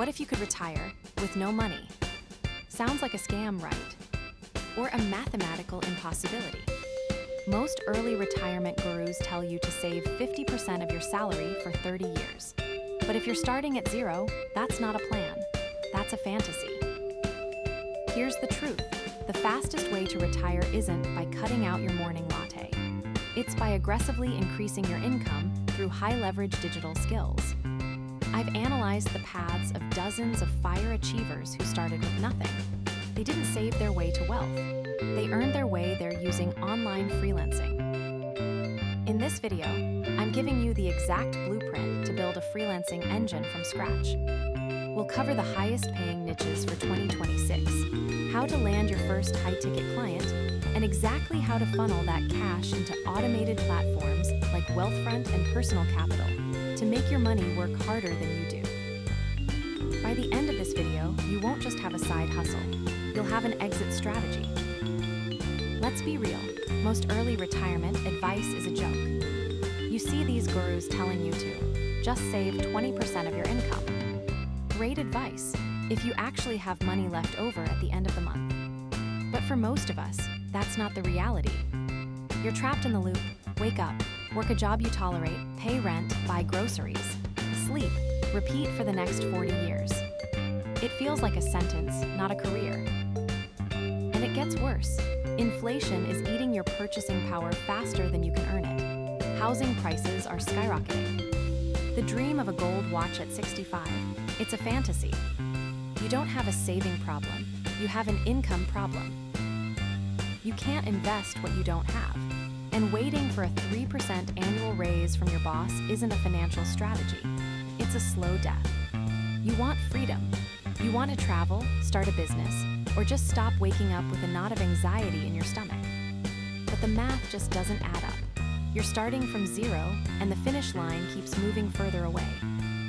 What if you could retire with no money? Sounds like a scam, right? Or a mathematical impossibility. Most early retirement gurus tell you to save 50% of your salary for 30 years. But if you're starting at zero, that's not a plan. That's a fantasy. Here's the truth. The fastest way to retire isn't by cutting out your morning latte. It's by aggressively increasing your income through high-leverage digital skills. I've analyzed the paths of dozens of FIRE achievers who started with nothing. They didn't save their way to wealth. They earned their way there using online freelancing. In this video, I'm giving you the exact blueprint to build a freelancing engine from scratch. We'll cover the highest paying niches for 2026, how to land your first high-ticket client, and exactly how to funnel that cash into automated platforms like Wealthfront and Personal Capital to make your money work harder than you do. By the end of this video, you won't just have a side hustle, you'll have an exit strategy. Let's be real, most early retirement advice is a joke. You see these gurus telling you to just save 20% of your income. Great advice if you actually have money left over at the end of the month. But for most of us, that's not the reality. You're trapped in the loop. Wake up, work a job you tolerate, pay rent, buy groceries, sleep, repeat for the next 40 years. It feels like a sentence, not a career. And it gets worse. Inflation is eating your purchasing power faster than you can earn it. Housing prices are skyrocketing. The dream of a gold watch at 65, it's a fantasy. You don't have a saving problem, you have an income problem. You can't invest what you don't have. And waiting for a 3% annual raise from your boss isn't a financial strategy. It's a slow death. You want freedom. You want to travel, start a business, or just stop waking up with a knot of anxiety in your stomach. But the math just doesn't add up. You're starting from zero, and the finish line keeps moving further away.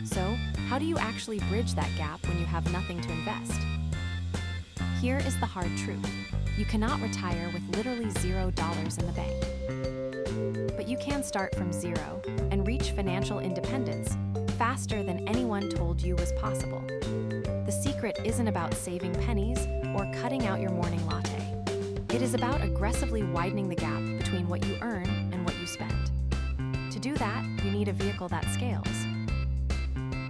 So, how do you actually bridge that gap when you have nothing to invest? Here is the hard truth. You cannot retire with literally $0 in the bank. But you can start from zero and reach financial independence faster than anyone told you was possible. The secret isn't about saving pennies or cutting out your morning latte. It is about aggressively widening the gap between what you earn and what you spend. To do that, you need a vehicle that scales.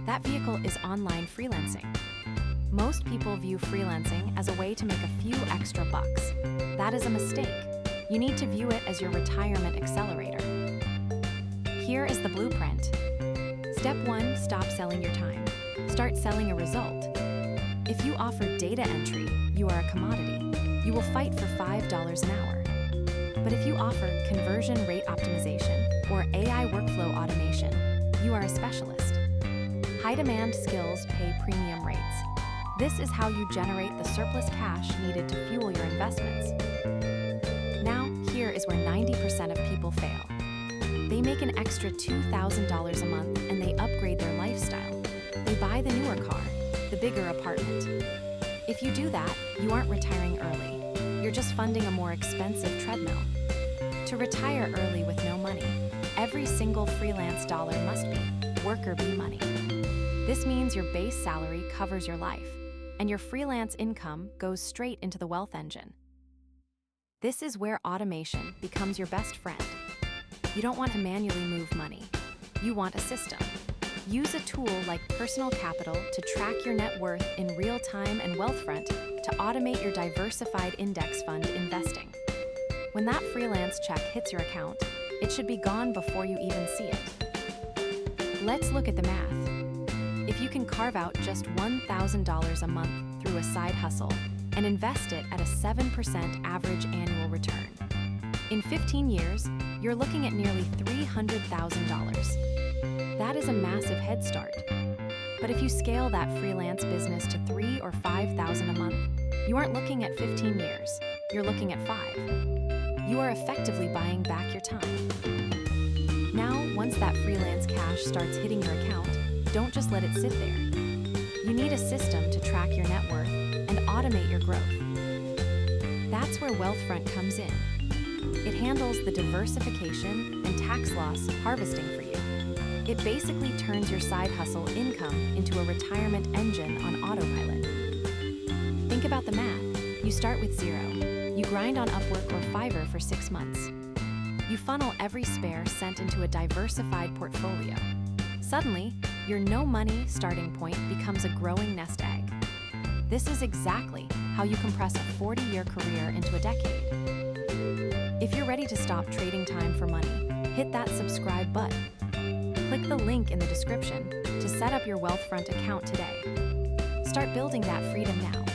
That vehicle is online freelancing. Most people view freelancing as a way to make a few extra bucks. That is a mistake. You need to view it as your retirement accelerator. Here is the blueprint. Step 1, stop selling your time. Start selling a result. If you offer data entry, you are a commodity. You will fight for $5 an hour. But if you offer conversion rate optimization or AI workflow automation, you are a specialist. High-demand skills pay premium rates. This is how you generate the surplus cash needed to fuel your investments. Now, here is where 90% of people fail. They make an extra $2,000 a month and they upgrade their lifestyle. They buy the newer car, the bigger apartment. If you do that, you aren't retiring early. You're just funding a more expensive treadmill. To retire early with no money, every single freelance dollar must be worker bee money. This means your base salary covers your life, and your freelance income goes straight into the wealth engine. This is where automation becomes your best friend. You don't want to manually move money. You want a system. Use a tool like Personal Capital to track your net worth in real time and Wealthfront to automate your diversified index fund investing. When that freelance check hits your account, it should be gone before you even see it. Let's look at the math. If you can carve out just $1,000 a month through a side hustle and invest it at a 7% average annual return, in 15 years, you're looking at nearly $300,000. That is a massive head start. But if you scale that freelance business to $3,000 or $5,000 a month, you aren't looking at 15 years, you're looking at 5. You are effectively buying back your time. Now, once that freelance cash starts hitting your account, don't just let it sit there. You need a system to track your net worth and automate your growth. That's where Wealthfront comes in. It handles the diversification and tax loss harvesting for you. It basically turns your side hustle income into a retirement engine on autopilot. Think about the math. You start with zero. You grind on Upwork or Fiverr for 6 months. You funnel every spare cent into a diversified portfolio. Suddenly, your no-money starting point becomes a growing nest egg. This is exactly how you compress a 40-year career into a decade. If you're ready to stop trading time for money, hit that subscribe button. Click the link in the description to set up your Wealthfront account today. Start building that freedom now.